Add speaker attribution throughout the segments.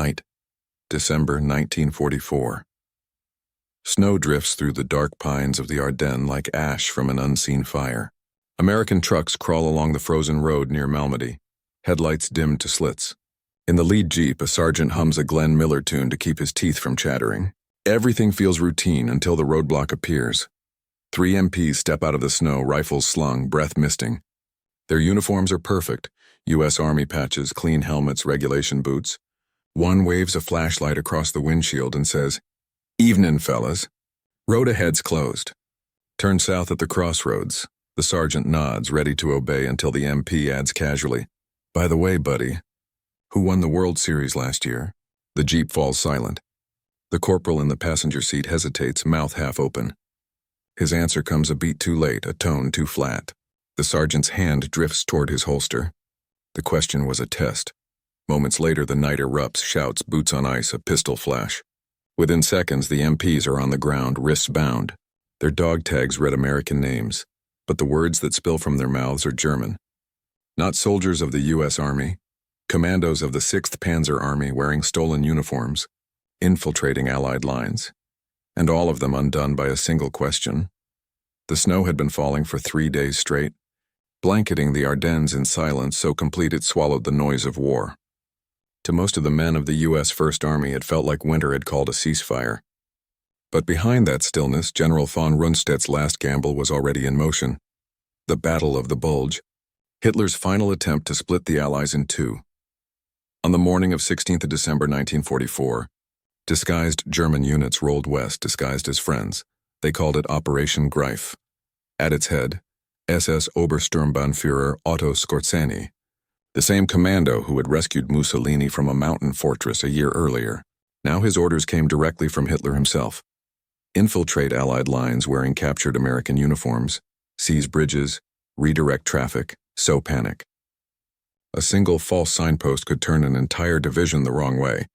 Speaker 1: Night, December 1944. Snow drifts through the dark pines of the Ardennes like ash from an unseen fire. American trucks crawl along the frozen road near Malmedy, headlights dimmed to slits. In the lead jeep, a sergeant hums a Glenn Miller tune to keep his teeth from chattering. Everything feels routine until the roadblock appears. 3 MPs step out of the snow, rifles slung, breath misting. Their uniforms are perfect, U.S. Army patches, clean helmets, regulation boots. One waves a flashlight across the windshield and says, "Evenin', fellas." Road ahead's closed. Turn south at the crossroads. The sergeant nods, ready to obey until the MP adds casually, "By the way, buddy, who won the World Series last year?" The jeep falls silent. The corporal in the passenger seat hesitates, mouth half open. His answer comes a beat too late, a tone too flat. The sergeant's hand drifts toward his holster. The question was a test. Moments later, the night erupts, shouts, boots on ice, a pistol flash. Within seconds, the MPs are on the ground, wrists bound. Their dog tags read American names, but the words that spill from their mouths are German. Not soldiers of the U.S. Army, commandos of the 6th Panzer Army wearing stolen uniforms, infiltrating Allied lines, and all of them undone by a single question. The snow had been falling for 3 days straight, blanketing the Ardennes in silence so complete it swallowed the noise of war. To most of the men of the U.S. First Army, it felt like winter had called a ceasefire. But behind that stillness, General von Rundstedt's last gamble was already in motion. The Battle of the Bulge, Hitler's final attempt to split the Allies in two. On the morning of 16th of December 1944, disguised German units rolled west, disguised as friends. They called it Operation Greif. At its head, SS Obersturmbannführer Otto Skorzeny, the same commando who had rescued Mussolini from a mountain fortress a year earlier. Now his orders came directly from Hitler himself. Infiltrate Allied lines wearing captured American uniforms, seize bridges, redirect traffic, sow panic. A single false signpost could turn an entire division the wrong way.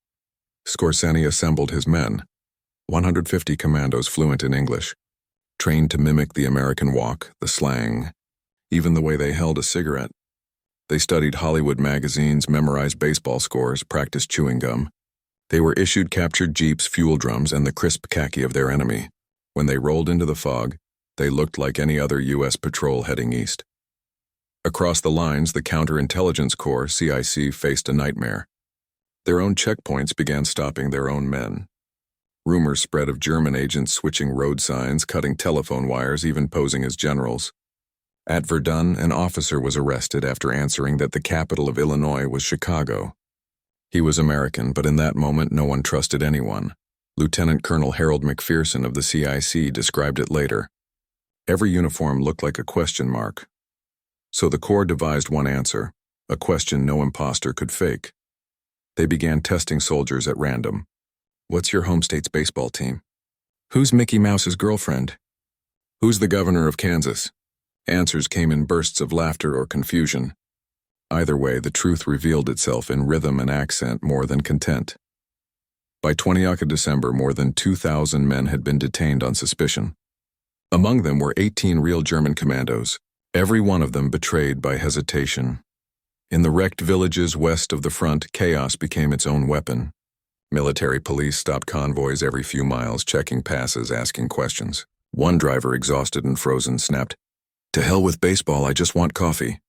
Speaker 1: Skorzeny assembled his men, 150 commandos fluent in English, trained to mimic the American walk, the slang, even the way they held a cigarette. They studied Hollywood magazines, memorized baseball scores, practiced chewing gum. They were issued captured jeeps, fuel drums, and the crisp khaki of their enemy. When they rolled into the fog, they looked like any other U.S. patrol heading east. Across the lines, the Counterintelligence Corps, CIC, faced a nightmare. Their own checkpoints began stopping their own men. Rumors spread of German agents switching road signs, cutting telephone wires, even posing as generals. At Verdun, an officer was arrested after answering that the capital of Illinois was Chicago. He was American, but in that moment no one trusted anyone. Lieutenant Colonel Harold McPherson of the CIC described it later. Every uniform looked like a question mark. So the Corps devised one answer, a question no imposter could fake. They began testing soldiers at random. What's your home state's baseball team? Who's Mickey Mouse's girlfriend? Who's the governor of Kansas? Answers came in bursts of laughter or confusion. Either way, the truth revealed itself in rhythm and accent more than content. By 20th of December, more than 2,000 men had been detained on suspicion. Among them were 18 real German commandos, every one of them betrayed by hesitation. In the wrecked villages west of the front, chaos became its own weapon. Military police stopped convoys every few miles, checking passes, asking questions. One driver, exhausted and frozen, snapped, "To hell with baseball, I just want coffee."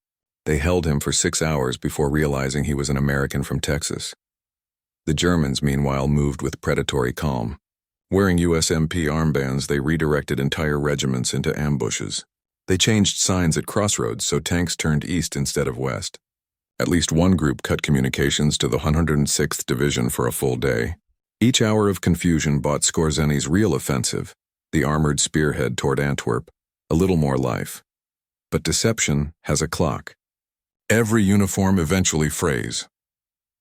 Speaker 1: They held him for 6 hours before realizing he was an American from Texas. The Germans, meanwhile, moved with predatory calm. Wearing U.S. MP armbands, they redirected entire regiments into ambushes. They changed signs at crossroads so tanks turned east instead of west. At least one group cut communications to the 106th Division for a full day. Each hour of confusion bought Skorzeny's real offensive, the armored spearhead toward Antwerp, a little more life. But deception has a clock. Every uniform eventually frays.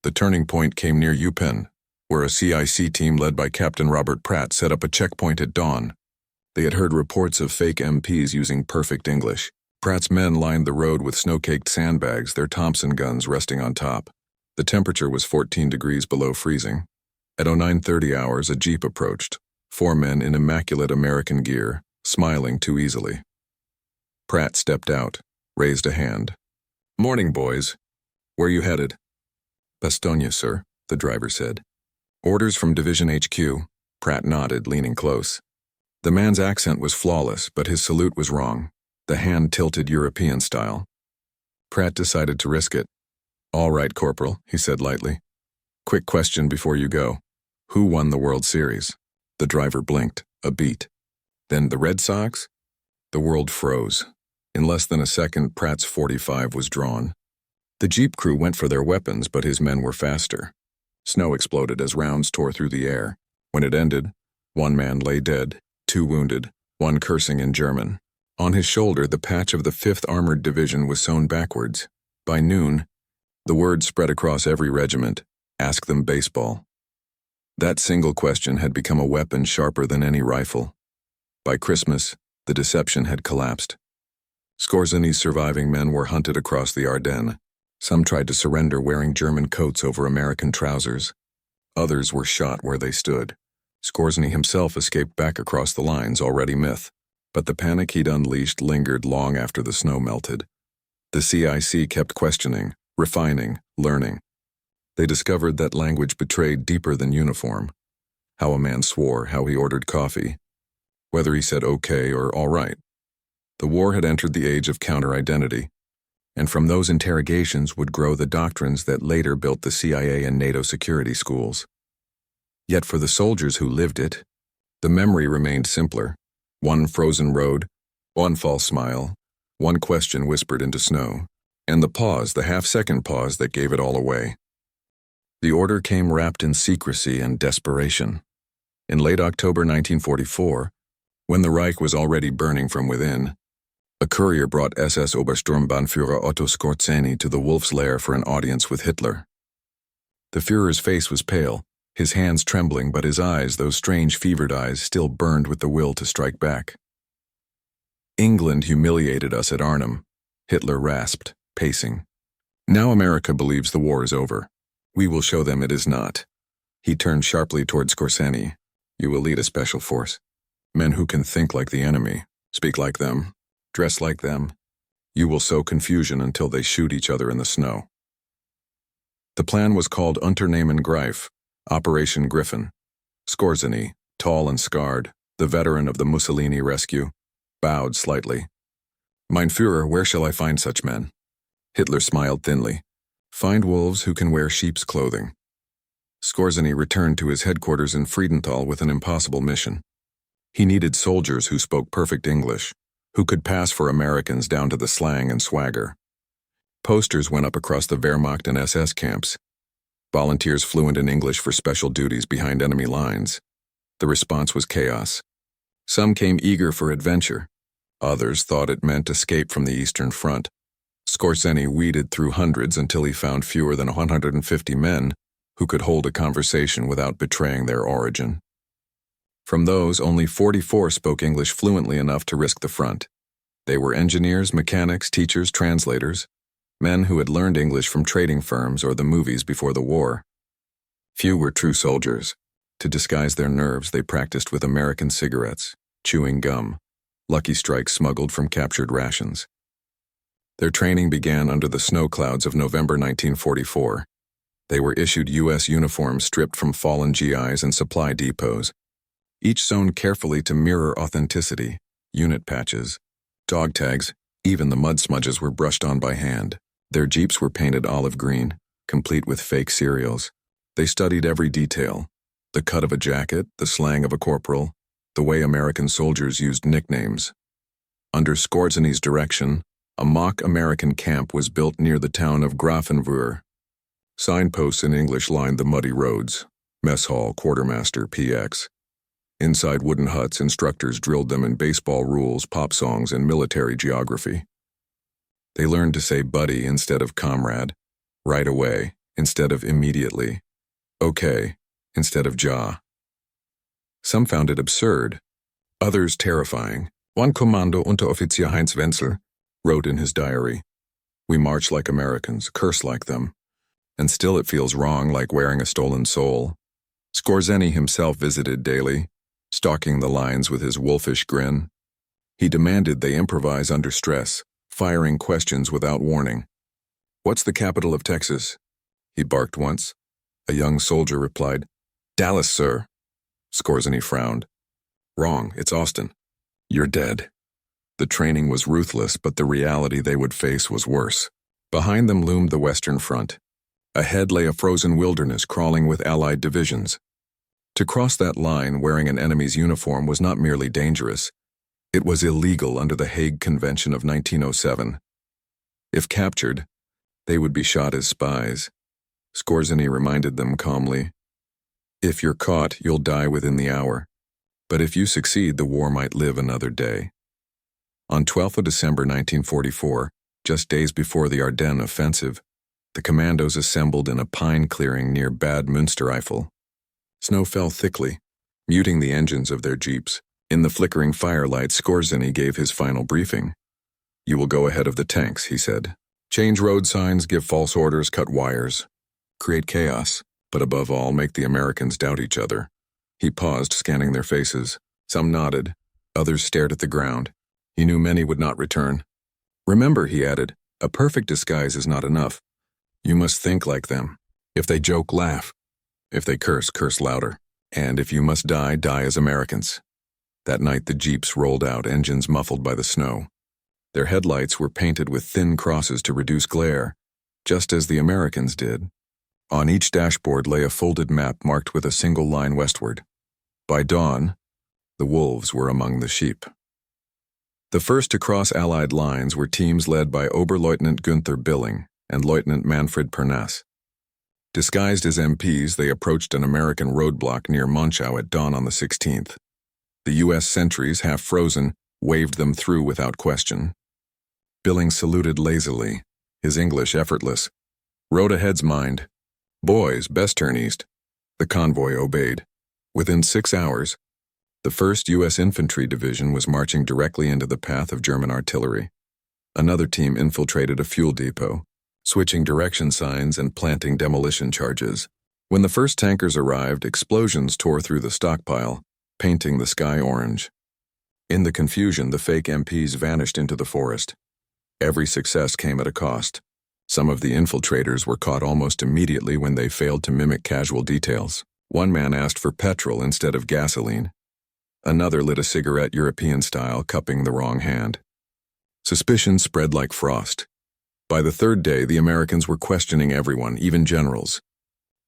Speaker 1: The turning point came near Eupen, where a CIC team led by Captain Robert Pratt set up a checkpoint at dawn. They had heard reports of fake MPs using perfect English. Pratt's men lined the road with snow-caked sandbags, their Thompson guns resting on top. The temperature was 14 degrees below freezing. At 09:30 hours, a jeep approached, 4 men in immaculate American gear, smiling too easily. Pratt stepped out, raised a hand. "Morning, boys. Where you headed?" "Bastogne, sir," the driver said. Orders from Division HQ. Pratt nodded, leaning close. The man's accent was flawless, but his salute was wrong. The hand tilted European style. Pratt decided to risk it. "All right, Corporal," he said lightly. "Quick question before you go. Who won the World Series?" The driver blinked, a beat. "Then the Red Sox?" The world froze. In less than a second, Pratt's .45 was drawn. The Jeep crew went for their weapons, but his men were faster. Snow exploded as rounds tore through the air. When it ended, one man lay dead, two wounded, one cursing in German. On his shoulder, the patch of the 5th Armored Division was sewn backwards. By noon, the word spread across every regiment, "Ask them baseball." That single question had become a weapon sharper than any rifle. By Christmas, the deception had collapsed. Skorzeny's surviving men were hunted across the Ardennes. Some tried to surrender wearing German coats over American trousers. Others were shot where they stood. Skorzeny himself escaped back across the lines, already myth. But the panic he'd unleashed lingered long after the snow melted. The CIC kept questioning, refining, learning. They discovered that language betrayed deeper than uniform. How a man swore, how he ordered coffee, whether he said okay or all right. The war had entered the age of counter-identity, and from those interrogations would grow the doctrines that later built the CIA and NATO security schools. Yet for the soldiers who lived it, the memory remained simpler. One frozen road, one false smile, one question whispered into snow, and the pause, the half-second pause that gave it all away. The order came wrapped in secrecy and desperation. In late October 1944, when the Reich was already burning from within, a courier brought SS Obersturmbannführer Otto Skorzeny to the Wolf's Lair for an audience with Hitler. The Führer's face was pale, his hands trembling, but his eyes, those strange fevered eyes, still burned with the will to strike back. "England humiliated us at Arnhem," Hitler rasped, pacing. "Now America believes the war is over. We will show them it is not." He turned sharply toward Skorzeny. "You will lead a special force. Men who can think like the enemy, speak like them, dress like them. You will sow confusion until they shoot each other in the snow." The plan was called Operation Greif, Operation Griffin. Skorzeny, tall and scarred, the veteran of the Mussolini rescue, bowed slightly. "Mein Führer, where shall I find such men?" Hitler smiled thinly. "Find wolves who can wear sheep's clothing." Skorzeny returned to his headquarters in Friedenthal with an impossible mission. He needed soldiers who spoke perfect English, who could pass for Americans down to the slang and swagger. Posters went up across the Wehrmacht and SS camps. Volunteers fluent in English for special duties behind enemy lines. The response was chaos. Some came eager for adventure. Others thought it meant escape from the Eastern Front. Skorzeny weeded through hundreds until he found fewer than 150 men who could hold a conversation without betraying their origin. From those, only 44 spoke English fluently enough to risk the front. They were engineers, mechanics, teachers, translators, men who had learned English from trading firms or the movies before the war. Few were true soldiers. To disguise their nerves, they practiced with American cigarettes, chewing gum, Lucky Strikes smuggled from captured rations. Their training began under the snow clouds of November 1944. They were issued U.S. uniforms stripped from fallen GIs and supply depots, each sewn carefully to mirror authenticity, unit patches, dog tags, even the mud smudges were brushed on by hand. Their jeeps were painted olive green, complete with fake serials. They studied every detail, the cut of a jacket, the slang of a corporal, the way American soldiers used nicknames. Under Skorzeny's direction, a mock American camp was built near the town of Grafenwöhr. Signposts in English lined the muddy roads. Mess hall, quartermaster, PX. Inside wooden huts, instructors drilled them in baseball rules, pop songs, and military geography. They learned to say buddy instead of comrade, right away instead of immediately, okay instead of ja. Some found it absurd, others terrifying. One Kommando Unteroffizier Heinz Wenzel wrote in his diary, "We march like Americans, curse like them, and still it feels wrong, like wearing a stolen soul." Skorzeny himself visited daily, stalking the lines with his wolfish grin. He demanded they improvise under stress, firing questions without warning. "What's the capital of Texas?" he barked once. A young soldier replied, Dallas, sir. Skorzeny frowned. Wrong, it's Austin. You're dead. The training was ruthless, but the reality they would face was worse. Behind them loomed the Western Front. Ahead lay a frozen wilderness crawling with Allied divisions. To cross that line wearing an enemy's uniform was not merely dangerous, it was illegal under the Hague Convention of 1907. If captured, they would be shot as spies. Skorzeny reminded them calmly, "If you're caught, you'll die within the hour. But if you succeed, the war might live another day." On 12th of December 1944, just days before the Ardennes offensive, the commandos assembled in a pine clearing near Bad Münstereifel. Snow fell thickly, muting the engines of their jeeps. In the flickering firelight, Skorzeny gave his final briefing. "You will go ahead of the tanks," he said. "Change road signs, give false orders, cut wires. Create chaos, but above all, make the Americans doubt each other." He paused, scanning their faces. Some nodded, others stared at the ground. He knew many would not return. "Remember," he added, "a perfect disguise is not enough. You must think like them. If they joke, laugh. If they curse, curse louder. And if you must die, die as Americans." That night the jeeps rolled out, engines muffled by the snow. Their headlights were painted with thin crosses to reduce glare, just as the Americans did. On each dashboard lay a folded map marked with a single line westward. By dawn, the wolves were among the sheep. The first to cross Allied lines were teams led by Oberleutnant Günther Billing and Lieutenant Manfred Pernas. Disguised as MPs, they approached an American roadblock near Monschau at dawn on the 16th. The U.S. sentries, half frozen, waved them through without question. Billing saluted lazily, his English effortless. "Road ahead's mind. Boys, best turn east." The convoy obeyed. Within 6 hours, the 1st U.S. Infantry Division was marching directly into the path of German artillery. Another team infiltrated a fuel depot, switching direction signs and planting demolition charges. When the first tankers arrived, explosions tore through the stockpile, painting the sky orange. In the confusion, the fake MPs vanished into the forest. Every success came at a cost. Some of the infiltrators were caught almost immediately when they failed to mimic casual details. One man asked for petrol instead of gasoline. Another lit a cigarette European style, cupping the wrong hand. Suspicion spread like frost. By the third day, the Americans were questioning everyone, even generals.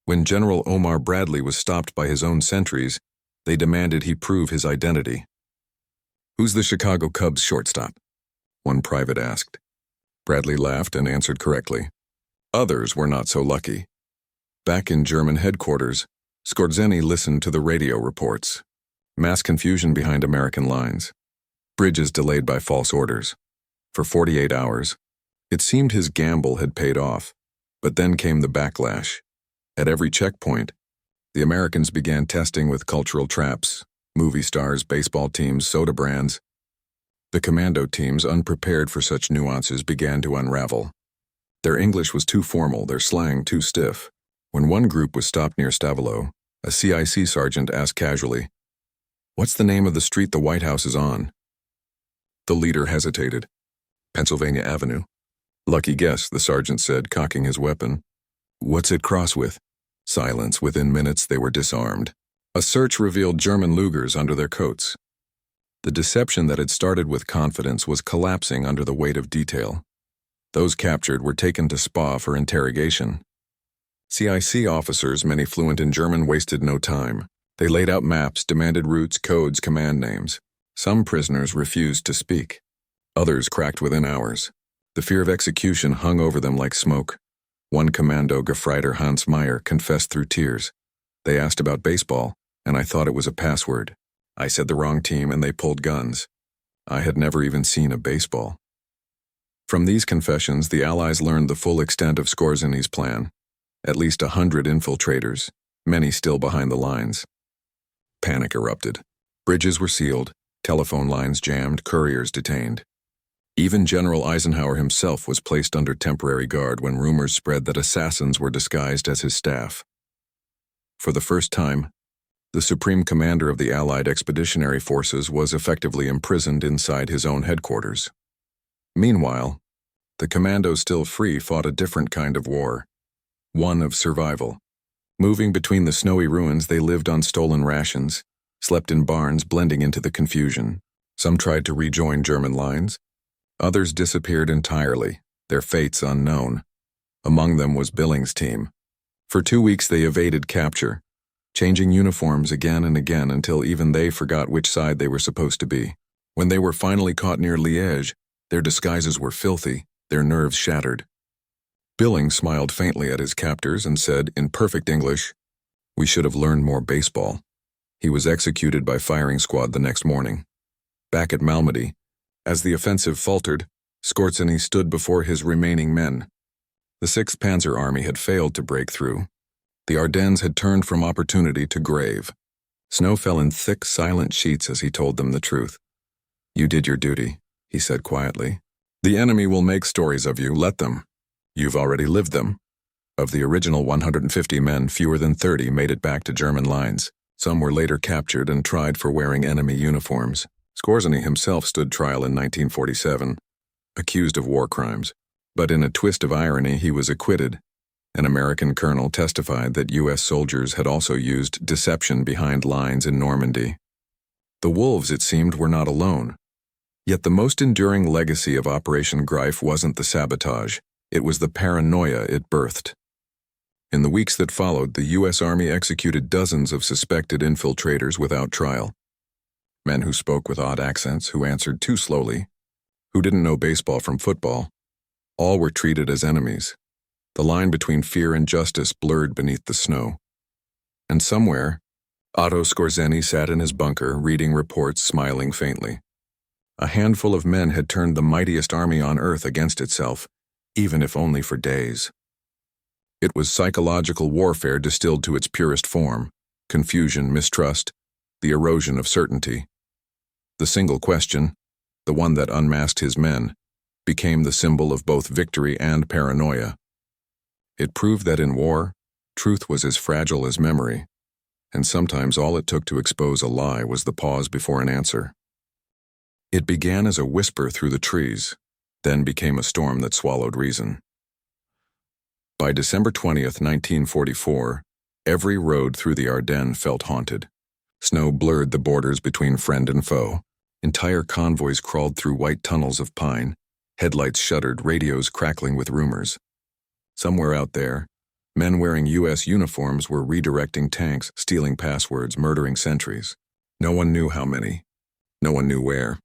Speaker 1: When General Omar Bradley was stopped by his own sentries, they demanded he prove his identity. "Who's the Chicago Cubs shortstop?" one private asked. Bradley laughed and answered correctly. Others were not so lucky. Back in German headquarters, Skorzeny listened to the radio reports. Mass confusion behind American lines. Bridges delayed by false orders. For 48 hours, it seemed his gamble had paid off, but then came the backlash. At every checkpoint, the Americans began testing with cultural traps, movie stars, baseball teams, soda brands. The commando teams, unprepared for such nuances, began to unravel. Their English was too formal, their slang too stiff. When one group was stopped near Stavelot, a CIC sergeant asked casually, "What's the name of the street the White House is on?" The leader hesitated. "Pennsylvania Avenue." "Lucky guess," the sergeant said, cocking his weapon. "What's it cross with?" Silence. Within minutes, they were disarmed. A search revealed German Lugers under their coats. The deception that had started with confidence was collapsing under the weight of detail. Those captured were taken to Spa for interrogation. CIC officers, many fluent in German, wasted no time. They laid out maps, demanded routes, codes, command names. Some prisoners refused to speak. Others cracked within hours. The fear of execution hung over them like smoke. One commando, Gefreiter Hans Meyer, confessed through tears. "They asked about baseball, and I thought it was a password. I said the wrong team, and they pulled guns. I had never even seen a baseball." From these confessions, the Allies learned the full extent of Skorzeny's plan. At least 100 infiltrators, many still behind the lines. Panic erupted. Bridges were sealed, telephone lines jammed, couriers detained. Even General Eisenhower himself was placed under temporary guard when rumors spread that assassins were disguised as his staff. For the first time, the supreme commander of the Allied expeditionary forces was effectively imprisoned inside his own headquarters. Meanwhile, the commandos still free fought a different kind of war, one of survival. Moving between the snowy ruins, they lived on stolen rations, slept in barns blending into the confusion. Some tried to rejoin German lines. Others disappeared entirely, their fates unknown. Among them was Billings' team. For 2 weeks they evaded capture, changing uniforms again and again until even they forgot which side they were supposed to be. When they were finally caught near Liège, their disguises were filthy, their nerves shattered. Billings smiled faintly at his captors and said, in perfect English, "We should have learned more baseball." He was executed by firing squad the next morning. Back at Malmedy, as the offensive faltered, Skorzeny stood before his remaining men. The 6th Panzer Army had failed to break through. The Ardennes had turned from opportunity to grave. Snow fell in thick, silent sheets as he told them the truth. "You did your duty," he said quietly. "The enemy will make stories of you, let them. You've already lived them." Of the original 150 men, fewer than 30 made it back to German lines. Some were later captured and tried for wearing enemy uniforms. Skorzeny himself stood trial in 1947, accused of war crimes. But in a twist of irony, he was acquitted. An American colonel testified that U.S. soldiers had also used deception behind lines in Normandy. The wolves, it seemed, were not alone. Yet the most enduring legacy of Operation Greif wasn't the sabotage. It was the paranoia it birthed. In the weeks that followed, the U.S. Army executed dozens of suspected infiltrators without trial. Men who spoke with odd accents, who answered too slowly, who didn't know baseball from football. All were treated as enemies. The line between fear and justice blurred beneath the snow. And somewhere, Otto Skorzeny sat in his bunker, reading reports, smiling faintly. A handful of men had turned the mightiest army on earth against itself, even if only for days. It was psychological warfare distilled to its purest form: confusion, mistrust, the erosion of certainty. The single question, the one that unmasked his men, became the symbol of both victory and paranoia. It proved that in war, truth was as fragile as memory, and sometimes all it took to expose a lie was the pause before an answer. It began as a whisper through the trees, then became a storm that swallowed reason. By December 20th, 1944, every road through the Ardennes felt haunted. Snow blurred the borders between friend and foe. Entire convoys crawled through white tunnels of pine, headlights shuddered, radios crackling with rumors. Somewhere out there, men wearing U.S. uniforms were redirecting tanks, stealing passwords, murdering sentries. No one knew how many. No one knew where.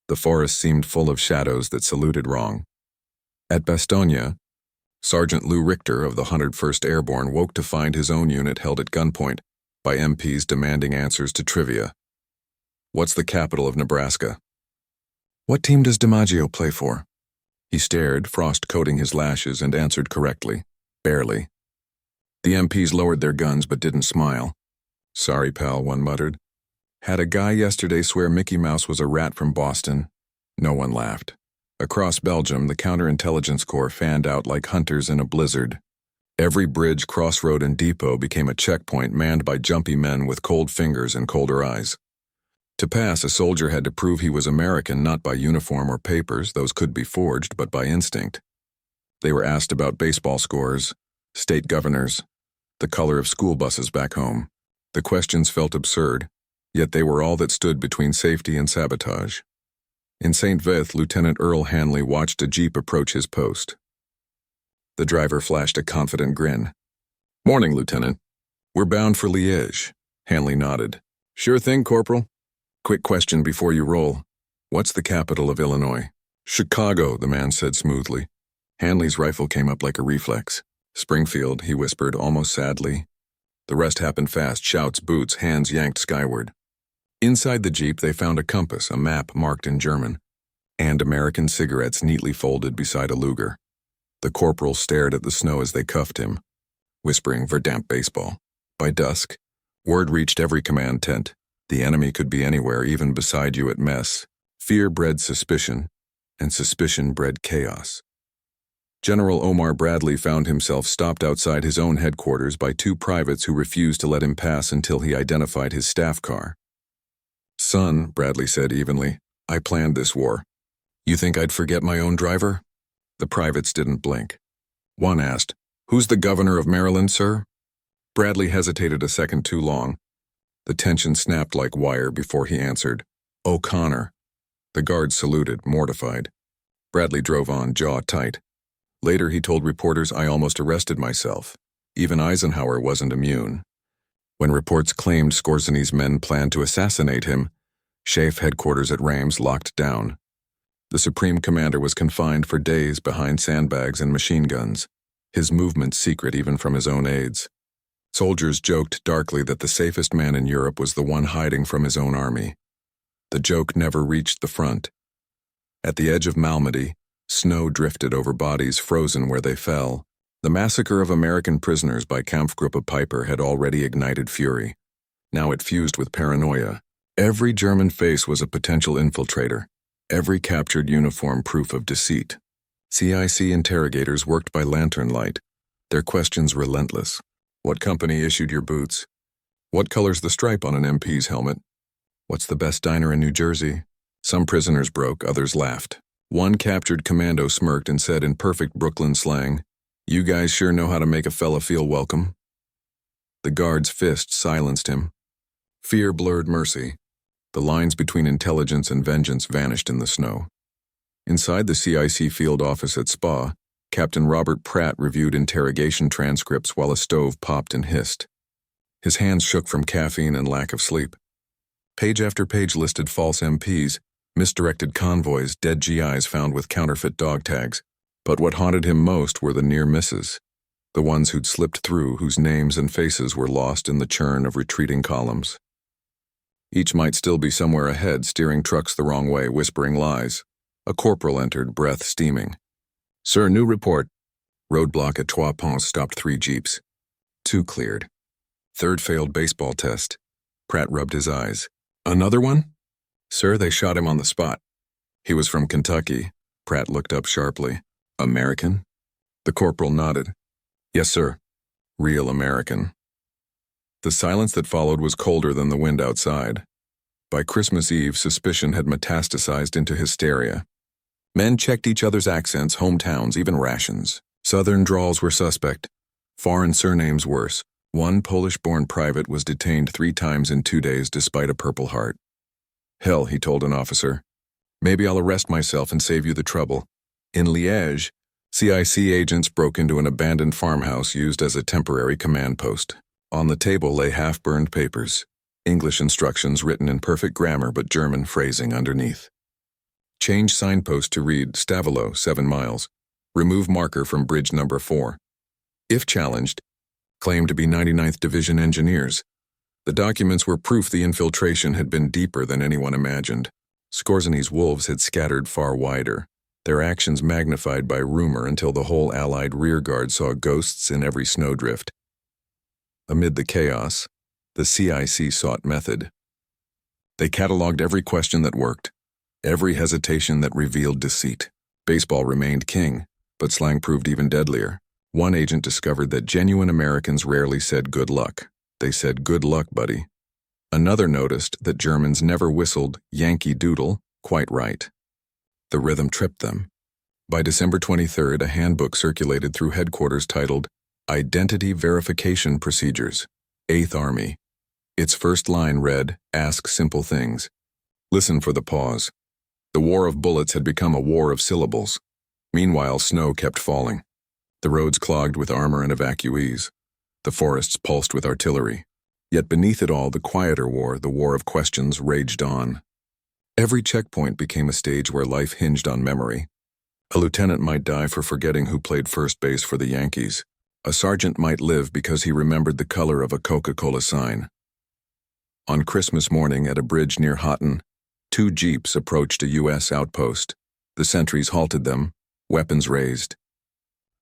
Speaker 1: The forest seemed full of shadows that saluted wrong. At Bastogne, Sergeant Lou Richter of the 101st Airborne woke to find his own unit held at gunpoint by MPs demanding answers to trivia. "What's the capital of Nebraska?" "What team does DiMaggio play for?" He stared, frost coating his lashes, and answered correctly. "Barely." The MPs lowered their guns but didn't smile. "Sorry, pal," one muttered. "Had a guy yesterday swear Mickey Mouse was a rat from Boston." No one laughed. Across Belgium, the counterintelligence corps fanned out like hunters in a blizzard. Every bridge, crossroad, and depot became a checkpoint manned by jumpy men with cold fingers and colder eyes. To pass, a soldier had to prove he was American, not by uniform or papers, those could be forged, but by instinct. They were asked about baseball scores, state governors, the color of school buses back home. The questions felt absurd, yet they were all that stood between safety and sabotage. In St. Vith, Lieutenant Earl Hanley watched a jeep approach his post. The driver flashed a confident grin. "Morning, Lieutenant. We're bound for Liège." Hanley nodded. "Sure thing, Corporal. Quick question before you roll. What's the capital of Illinois?" "Chicago," the man said smoothly. Hanley's rifle came up like a reflex. "Springfield," he whispered, almost sadly. The rest happened fast: shouts, boots, hands yanked skyward. Inside the jeep, they found a compass, a map marked in German, and American cigarettes neatly folded beside a Luger. The corporal stared at the snow as they cuffed him, whispering verdammt baseball. By dusk, word reached every command tent. The enemy could be anywhere, even beside you at mess. Fear bred suspicion, and suspicion bred chaos. General Omar Bradley found himself stopped outside his own headquarters by 2 privates who refused to let him pass until he identified his staff car. "Son," Bradley said evenly, "I planned this war. You think I'd forget my own driver?" The privates didn't blink. One asked, "Who's the governor of Maryland, sir?" Bradley hesitated a second too long. The tension snapped like wire before he answered. O'Connor. The guard saluted, mortified. Bradley drove on, jaw tight. Later he told reporters, I almost arrested myself. Even Eisenhower wasn't immune. When reports claimed Skorzeny's men planned to assassinate him, SHAEF headquarters at Reims locked down. The Supreme Commander was confined for days behind sandbags and machine guns, his movements secret even from his own aides. Soldiers joked darkly that the safest man in Europe was the one hiding from his own army. The joke never reached the front. At the edge of Malmedy, snow drifted over bodies frozen where they fell. The massacre of American prisoners by Kampfgruppe Peiper had already ignited fury. Now it fused with paranoia. Every German face was a potential infiltrator. Every captured uniform proof of deceit. CIC interrogators worked by lantern light, their questions relentless. What company issued your boots? What color's the stripe on an MP's helmet? What's the best diner in New Jersey? Some prisoners broke, others laughed. One captured commando smirked and said in perfect Brooklyn slang, "You guys sure know how to make a fella feel welcome." The guard's fist silenced him. Fear blurred mercy. The lines between intelligence and vengeance vanished in the snow. Inside the CIC field office at Spa, Captain Robert Pratt reviewed interrogation transcripts while a stove popped and hissed. His hands shook from caffeine and lack of sleep. Page after page listed false MPs, misdirected convoys, dead GIs found with counterfeit dog tags. But what haunted him most were the near misses, the ones who'd slipped through, whose names and faces were lost in the churn of retreating columns. Each might still be somewhere ahead, steering trucks the wrong way, whispering lies. A corporal entered, breath steaming. "Sir, new report." Roadblock at Trois Ponts stopped 3 jeeps. 2 cleared. 3rd failed baseball test. Pratt rubbed his eyes. "Another one?" "Sir, they shot him on the spot." "He was from Kentucky." Pratt looked up sharply. "American?" The corporal nodded. "Yes, sir. Real American." The silence that followed was colder than the wind outside. By Christmas Eve, suspicion had metastasized into hysteria. Men checked each other's accents, hometowns, even rations. Southern drawls were suspect. Foreign surnames worse. One Polish-born private was detained 3 times in 2 days despite a Purple Heart. "Hell," he told an officer. "Maybe I'll arrest myself and save you the trouble." In Liège, CIC agents broke into an abandoned farmhouse used as a temporary command post. On the table lay half-burned papers, English instructions written in perfect grammar but German phrasing underneath. Change signpost to read Stavelo, 7 miles. Remove marker from bridge number 4. If challenged, claim to be 99th Division engineers. The documents were proof the infiltration had been deeper than anyone imagined. Skorzeny's wolves had scattered far wider, their actions magnified by rumor until the whole Allied rearguard saw ghosts in every snowdrift. Amid the chaos, the CIC sought method. They cataloged every question that worked, every hesitation that revealed deceit. Baseball remained king, but slang proved even deadlier. One agent discovered that genuine Americans rarely said good luck. They said, "Good luck, buddy." Another noticed that Germans never whistled Yankee Doodle quite right. The rhythm tripped them. By December 23rd, a handbook circulated through headquarters titled Identity Verification Procedures, 8th Army. Its first line read, "Ask simple things. Listen for the pause." The war of bullets had become a war of syllables. Meanwhile, snow kept falling. The roads clogged with armor and evacuees. The forests pulsed with artillery. Yet beneath it all, the quieter war, the war of questions, raged on. Every checkpoint became a stage where life hinged on memory. A lieutenant might die for forgetting who played first base for the Yankees. A sergeant might live because he remembered the color of a Coca-Cola sign. On Christmas morning at a bridge near Houghton, 2 jeeps approached a U.S. outpost. The sentries halted them, weapons raised.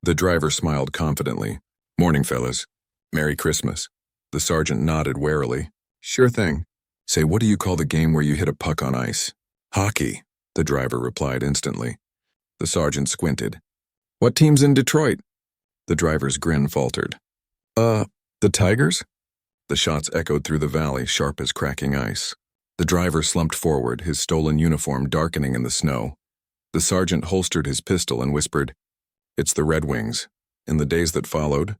Speaker 1: The driver smiled confidently. "Morning, fellas. Merry Christmas." The sergeant nodded warily. "Sure thing. Say, what do you call the game where you hit a puck on ice?" "Hockey," the driver replied instantly. The sergeant squinted. "What team's in Detroit?" The driver's grin faltered. The Tigers?" The shots echoed through the valley, sharp as cracking ice. The driver slumped forward, his stolen uniform darkening in the snow. The sergeant holstered his pistol and whispered, "It's the Red Wings." In the days that followed,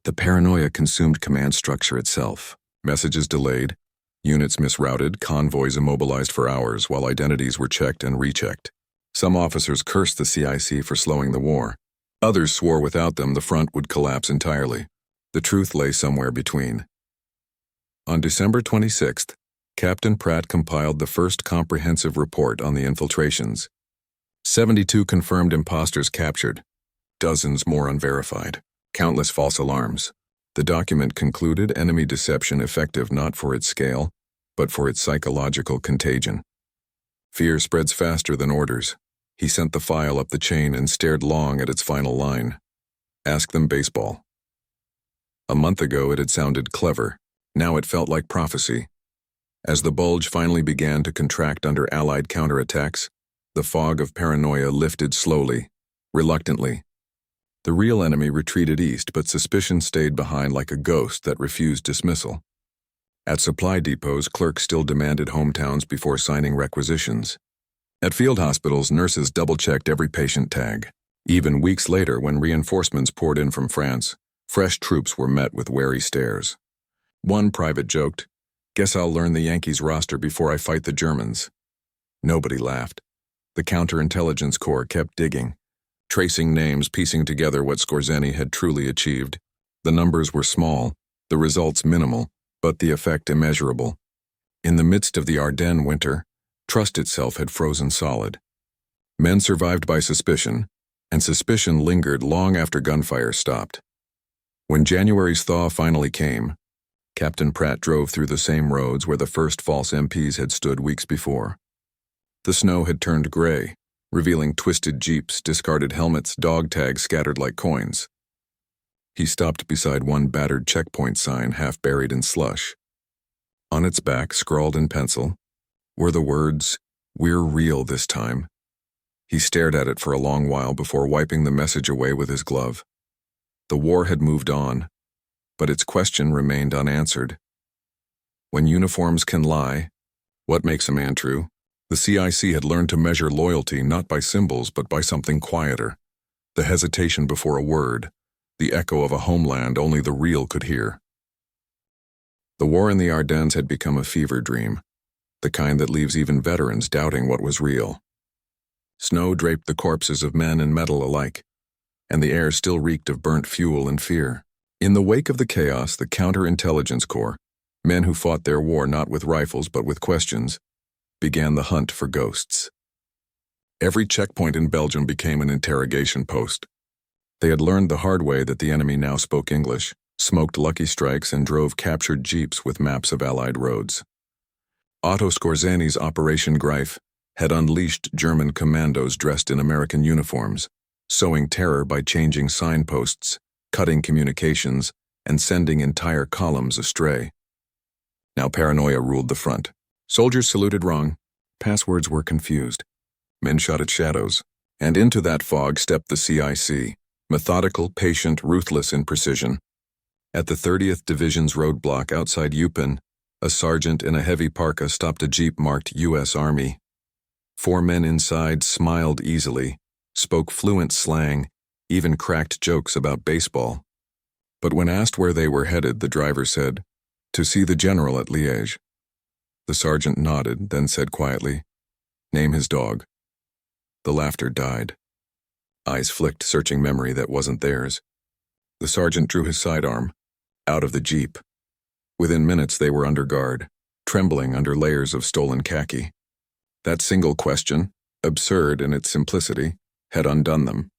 Speaker 1: The paranoia consumed command structure itself. Messages delayed, units misrouted, convoys immobilized for hours while identities were checked and rechecked. Some officers cursed the CIC for slowing the war. Others swore without them the front would collapse entirely. The truth lay somewhere between. On December 26th, Captain Pratt compiled the first comprehensive report on the infiltrations. 72 confirmed imposters captured, dozens more unverified, countless false alarms. The document concluded enemy deception effective not for its scale, but for its psychological contagion. Fear spreads faster than orders. He sent the file up the chain and stared long at its final line. Ask them baseball. A month ago it had sounded clever. Now it felt like prophecy. As the Bulge finally began to contract under Allied counterattacks, the fog of paranoia lifted slowly, reluctantly. The real enemy retreated east, but suspicion stayed behind like a ghost that refused dismissal. At supply depots, clerks still demanded hometowns before signing requisitions. At field hospitals, nurses double-checked every patient tag. Even weeks later, when reinforcements poured in from France, fresh troops were met with wary stares. One private joked, "Guess I'll learn the Yankees roster before I fight the Germans." Nobody laughed. The counterintelligence corps kept digging, tracing names, piecing together what Skorzeny had truly achieved. The numbers were small, the results minimal, but the effect immeasurable. In the midst of the Ardennes winter, trust itself had frozen solid. Men survived by suspicion, and suspicion lingered long after gunfire stopped. When January's thaw finally came, Captain Pratt drove through the same roads where the first false MPs had stood weeks before. The snow had turned gray, revealing twisted jeeps, discarded helmets, dog tags scattered like coins. He stopped beside one battered checkpoint sign half buried in slush. On its back, scrawled in pencil, were the words, "We're real this time." He stared at it for a long while before wiping the message away with his glove. The war had moved on, but its question remained unanswered. When uniforms can lie, what makes a man true? The CIC had learned to measure loyalty not by symbols but by something quieter. The hesitation before a word, the echo of a homeland only the real could hear. The war in the Ardennes had become a fever dream, the kind that leaves even veterans doubting what was real. Snow draped the corpses of men and metal alike, and the air still reeked of burnt fuel and fear. In the wake of the chaos, the counterintelligence corps, men who fought their war not with rifles but with questions, began the hunt for ghosts. Every checkpoint in Belgium became an interrogation post. They had learned the hard way that the enemy now spoke English, smoked lucky strikes, and drove captured jeeps with maps of Allied roads. Otto Skorzeny's Operation Greif had unleashed German commandos dressed in American uniforms, sowing terror by changing signposts, cutting communications, and sending entire columns astray. Now paranoia ruled the front. Soldiers saluted wrong, passwords were confused, men shot at shadows, and into that fog stepped the CIC, methodical, patient, ruthless in precision. At the 30th Division's roadblock outside Eupen, a sergeant in a heavy parka stopped a jeep marked U.S. Army. 4 men inside smiled easily, spoke fluent slang, even cracked jokes about baseball. But when asked where they were headed, the driver said, "To see the general at Liège." The sergeant nodded, then said quietly, "Name his dog." The laughter died. Eyes flicked, searching memory that wasn't theirs. The sergeant drew his sidearm, out of the jeep. Within minutes they were under guard, trembling under layers of stolen khaki. That single question, absurd in its simplicity, had undone them.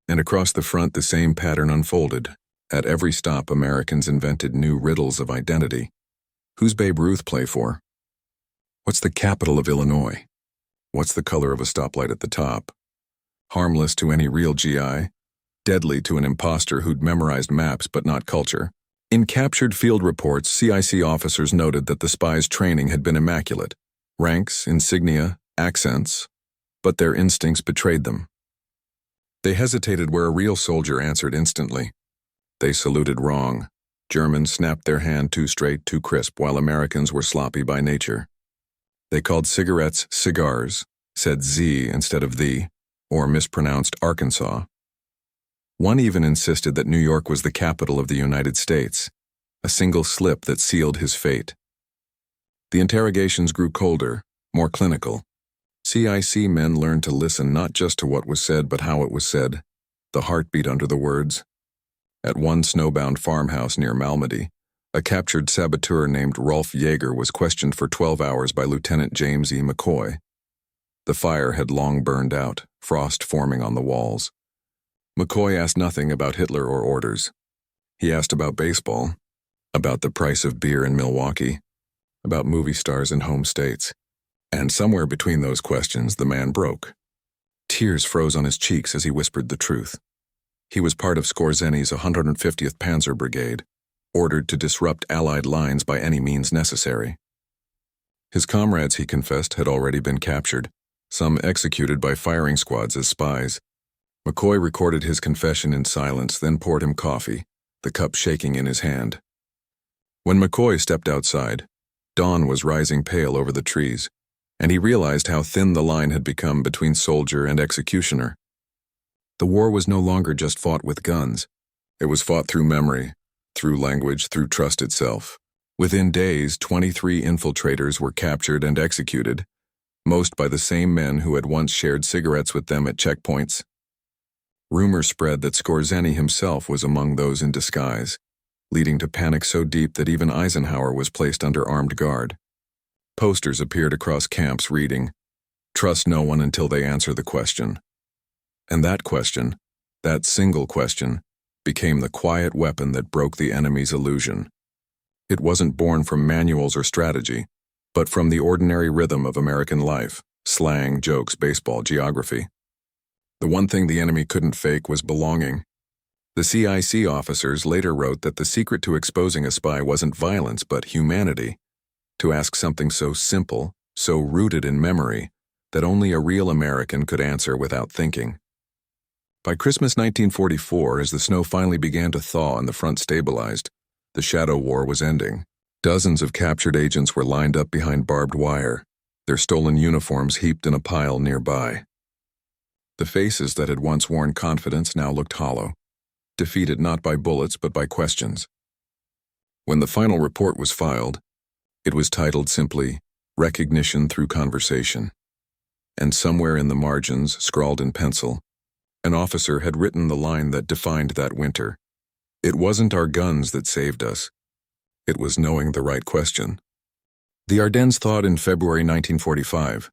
Speaker 1: And across the front the same pattern unfolded. At every stop Americans invented new riddles of identity. Who's Babe Ruth play for? What's the capital of Illinois? What's the color of a stoplight at the top? Harmless to any real GI, deadly to an imposter who'd memorized maps but not culture. In captured field reports, CIC officers noted that the spies' training had been immaculate. Ranks, insignia, accents, but their instincts betrayed them. They hesitated where a real soldier answered instantly. They saluted wrong. Germans snapped their hand too straight, too crisp, while Americans were sloppy by nature. They called cigarettes cigars, said Z instead of the, or mispronounced Arkansas. One even insisted that New York was the capital of the United States, a single slip that sealed his fate. The interrogations grew colder, more clinical. CIC men learned to listen not just to what was said but how it was said, the heartbeat under the words. At one snowbound farmhouse near Malmedy, a captured saboteur named Rolf Jaeger was questioned for 12 hours by Lieutenant James E. McCoy. The fire had long burned out, frost forming on the walls. McCoy asked nothing about Hitler or orders. He asked about baseball, about the price of beer in Milwaukee, about movie stars in home states. And somewhere between those questions, the man broke. Tears froze on his cheeks as he whispered the truth. He was part of Skorzeny's 150th Panzer Brigade, ordered to disrupt Allied lines by any means necessary. His comrades, he confessed, had already been captured, some executed by firing squads as spies. McCoy recorded his confession in silence, then poured him coffee, the cup shaking in his hand. When McCoy stepped outside, dawn was rising pale over the trees, and he realized how thin the line had become between soldier and executioner. The war was no longer just fought with guns. It was fought through memory, through language, through trust itself. Within days, 23 infiltrators were captured and executed, most by the same men who had once shared cigarettes with them at checkpoints. Rumors spread that Skorzeny himself was among those in disguise, leading to panic so deep that even Eisenhower was placed under armed guard. Posters appeared across camps reading, "Trust no one until they answer the question." And that question, that single question, became the quiet weapon that broke the enemy's illusion. It wasn't born from manuals or strategy, but from the ordinary rhythm of American life, slang, jokes, baseball, geography. The one thing the enemy couldn't fake was belonging. The CIC officers later wrote that the secret to exposing a spy wasn't violence but humanity, to ask something so simple, so rooted in memory, that only a real American could answer without thinking. By Christmas 1944, as the snow finally began to thaw and the front stabilized, the shadow war was ending. Dozens of captured agents were lined up behind barbed wire, their stolen uniforms heaped in a pile nearby. The faces that had once worn confidence now looked hollow, defeated not by bullets but by questions. When the final report was filed, it was titled simply, "Recognition Through Conversation." And somewhere in the margins, scrawled in pencil, an officer had written the line that defined that winter. It wasn't our guns that saved us. It was knowing the right question. The Ardennes thawed in February 1945,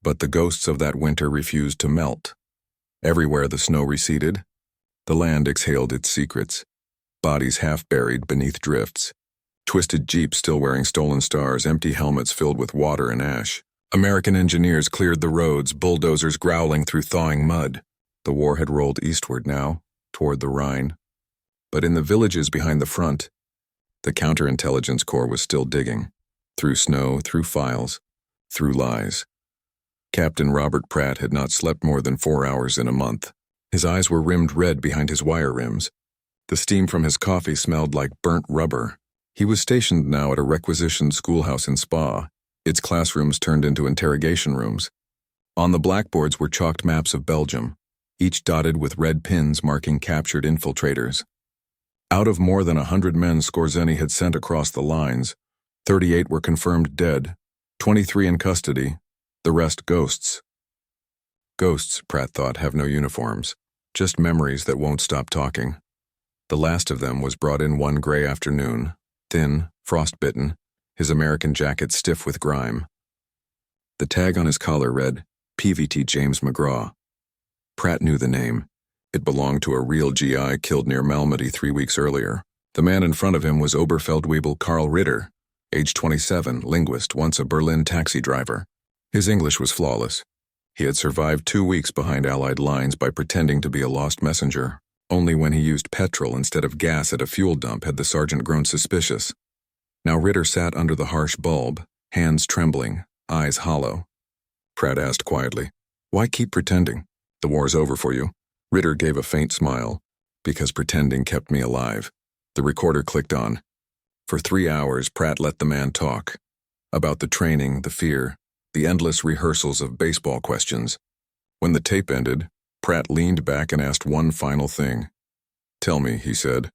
Speaker 1: but the ghosts of that winter refused to melt. Everywhere the snow receded, the land exhaled its secrets, bodies half buried beneath drifts, twisted jeeps still wearing stolen stars, empty helmets filled with water and ash. American engineers cleared the roads, bulldozers growling through thawing mud. The war had rolled eastward now, toward the Rhine. But in the villages behind the front, the counterintelligence corps was still digging, through snow, through files, through lies. Captain Robert Pratt had not slept more than 4 hours in a month. His eyes were rimmed red behind his wire rims. The steam from his coffee smelled like burnt rubber. He was stationed now at a requisitioned schoolhouse in Spa, its classrooms turned into interrogation rooms. On the blackboards were chalked maps of Belgium, each dotted with red pins marking captured infiltrators. Out of more than 100 men Skorzeny had sent across the lines, 38 were confirmed dead, 23 in custody, the rest ghosts. Ghosts, Pratt thought, have no uniforms, just memories that won't stop talking. The last of them was brought in one gray afternoon, thin, frostbitten, his American jacket stiff with grime. The tag on his collar read, PVT James McGraw. Pratt knew the name. It belonged to a real GI killed near Malmedy 3 weeks earlier. The man in front of him was Oberfeldwebel Karl Ritter, age 27, linguist, once a Berlin taxi driver. His English was flawless. He had survived 2 weeks behind Allied lines by pretending to be a lost messenger. Only when he used petrol instead of gas at a fuel dump had the sergeant grown suspicious. Now Ritter sat under the harsh bulb, hands trembling, eyes hollow. Pratt asked quietly, "Why keep pretending? The war's over for you." Ritter gave a faint smile. "Because pretending kept me alive." The recorder clicked on. For 3 hours, Pratt let the man talk. About the training, the fear, the endless rehearsals of baseball questions. When the tape ended, Pratt leaned back and asked one final thing. "Tell me," he said,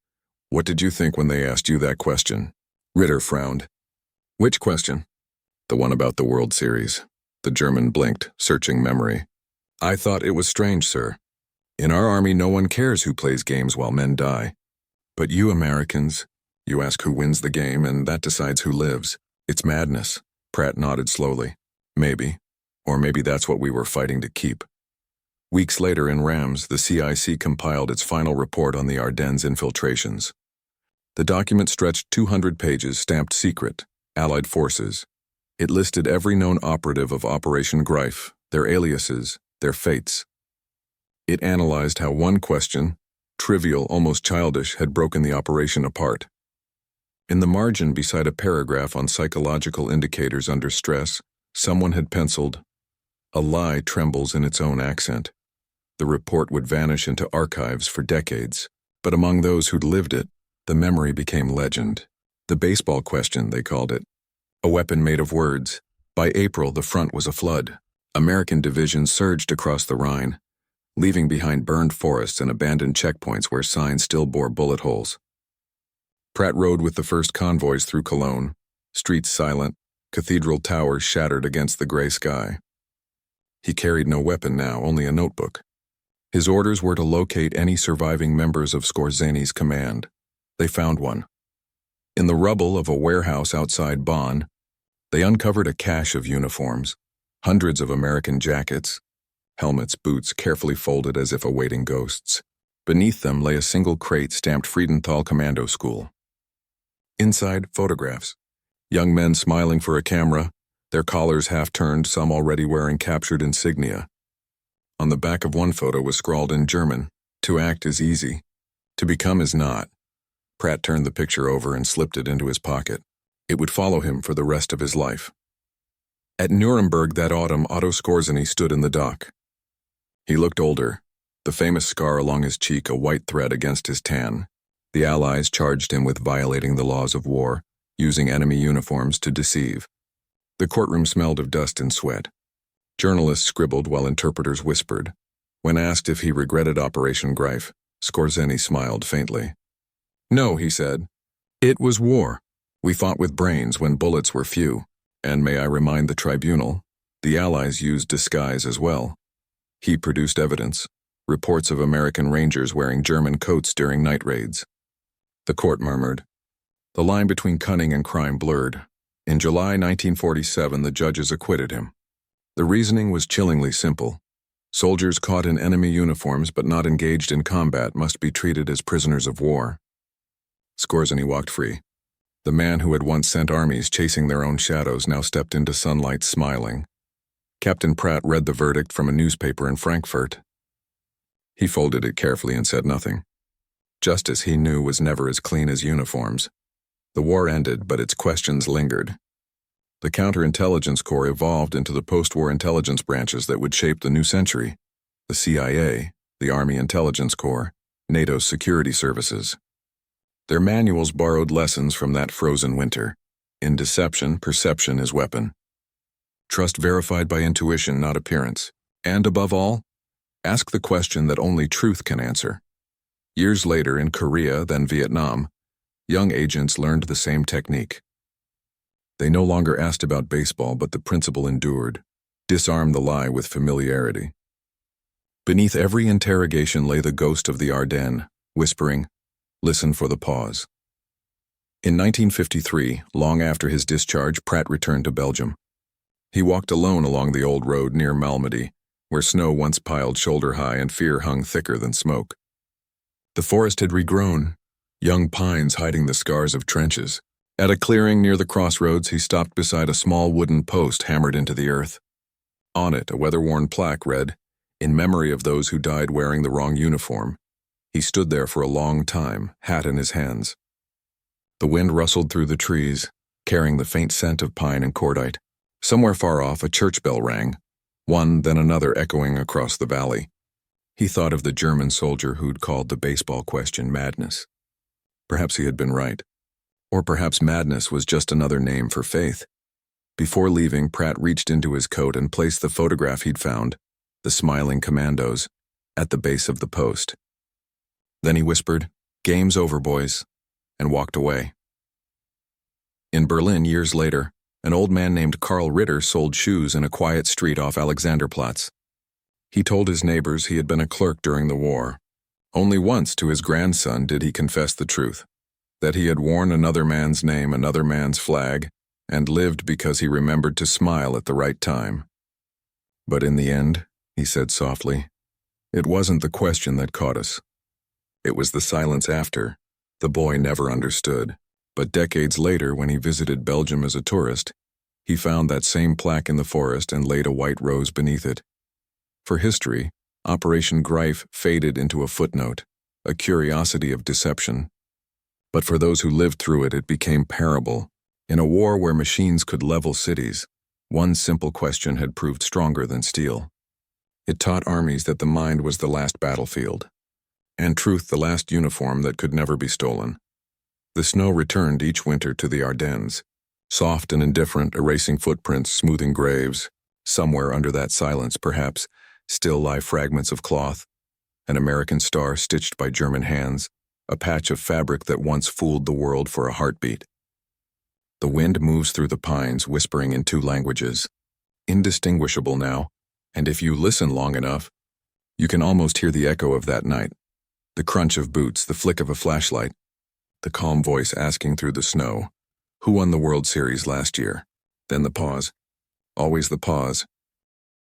Speaker 1: "what did you think when they asked you that question?" Ritter frowned. "Which question?" "The one about the World Series." The German blinked, searching memory. "I thought it was strange, sir. In our army, no one cares who plays games while men die. But you Americans, you ask who wins the game, and that decides who lives. It's madness." Pratt nodded slowly. "Maybe. Or maybe that's what we were fighting to keep." Weeks later in Rams, the CIC compiled its final report on the Ardennes infiltrations. The document stretched 200 pages, stamped secret, Allied forces. It listed every known operative of Operation Greif, their aliases, their fates. It analyzed how one question, trivial, almost childish, had broken the operation apart. In the margin beside a paragraph on psychological indicators under stress, someone had penciled, "A lie trembles in its own accent." The report would vanish into archives for decades, but among those who'd lived it, the memory became legend. The baseball question, they called it. A weapon made of words. By April, the front was aflood. American divisions surged across the Rhine, leaving behind burned forests and abandoned checkpoints where signs still bore bullet holes. Pratt rode with the first convoys through Cologne, streets silent, cathedral towers shattered against the gray sky. He carried no weapon now, only a notebook. His orders were to locate any surviving members of Skorzeny's command. They found one. In the rubble of a warehouse outside Bonn, they uncovered a cache of uniforms, hundreds of American jackets, helmets, boots carefully folded as if awaiting ghosts. Beneath them lay a single crate stamped Friedenthal Commando School. Inside, photographs. Young men smiling for a camera, their collars half-turned, some already wearing captured insignia. On the back of one photo was scrawled in German, "To act is easy. To become is not." Pratt turned the picture over and slipped it into his pocket. It would follow him for the rest of his life. At Nuremberg that autumn, Otto Skorzeny stood in the dock. He looked older, the famous scar along his cheek a white thread against his tan. The Allies charged him with violating the laws of war, using enemy uniforms to deceive. The courtroom smelled of dust and sweat. Journalists scribbled while interpreters whispered. When asked if he regretted Operation Greif, Skorzeny smiled faintly. "No," he said. "It was war. We fought with brains when bullets were few. And may I remind the tribunal, the Allies used disguise as well." He produced evidence, reports of American Rangers wearing German coats during night raids. The court murmured. The line between cunning and crime blurred. In July 1947, the judges acquitted him. The reasoning was chillingly simple. Soldiers caught in enemy uniforms but not engaged in combat must be treated as prisoners of war. Skorzeny walked free. The man who had once sent armies chasing their own shadows now stepped into sunlight smiling. Captain Pratt read the verdict from a newspaper in Frankfurt. He folded it carefully and said nothing. Justice, he knew, was never as clean as uniforms. The war ended, but its questions lingered. The Counterintelligence Corps evolved into the post-war intelligence branches that would shape the new century. The CIA, the Army Intelligence Corps, NATO's security services. Their manuals borrowed lessons from that frozen winter. In deception, perception is weapon. Trust verified by intuition, not appearance. And above all, ask the question that only truth can answer. Years later, in Korea, then Vietnam, young agents learned the same technique. They no longer asked about baseball, but the principle endured. Disarm the lie with familiarity. Beneath every interrogation lay the ghost of the Ardennes, whispering, "Listen for the pause." In 1953, long after his discharge, Pratt returned to Belgium. He walked alone along the old road near Malmedy, where snow once piled shoulder-high and fear hung thicker than smoke. The forest had regrown, young pines hiding the scars of trenches. At a clearing near the crossroads, he stopped beside a small wooden post hammered into the earth. On it, a weather-worn plaque read, "In memory of those who died wearing the wrong uniform." He stood there for a long time, hat in his hands. The wind rustled through the trees, carrying the faint scent of pine and cordite. Somewhere far off, a church bell rang, one then another echoing across the valley. He thought of the German soldier who'd called the baseball question madness. Perhaps he had been right. Or perhaps madness was just another name for faith. Before leaving, Pratt reached into his coat and placed the photograph he'd found, the smiling commandos, at the base of the post. Then he whispered, "Game's over, boys," and walked away. In Berlin, years later, an old man named Karl Ritter sold shoes in a quiet street off Alexanderplatz. He told his neighbors he had been a clerk during the war. Only once to his grandson did he confess the truth, that he had worn another man's name, another man's flag, and lived because he remembered to smile at the right time. "But in the end," he said softly, "it wasn't the question that caught us. It was the silence after." The boy never understood, but decades later, when he visited Belgium as a tourist, he found that same plaque in the forest and laid a white rose beneath it. For history, Operation Greif faded into a footnote, a curiosity of deception. But for those who lived through it, it became parable. In a war where machines could level cities, one simple question had proved stronger than steel. It taught armies that the mind was the last battlefield, and truth the last uniform that could never be stolen. The snow returned each winter to the Ardennes, soft and indifferent, erasing footprints, smoothing graves. Somewhere under that silence, perhaps, still lie fragments of cloth, an American star stitched by German hands, a patch of fabric that once fooled the world for a heartbeat. The wind moves through the pines, whispering in two languages, indistinguishable now, and if you listen long enough, you can almost hear the echo of that night, the crunch of boots, the flick of a flashlight, the calm voice asking through the snow, "Who won the World Series last year?" Then the pause, always the pause,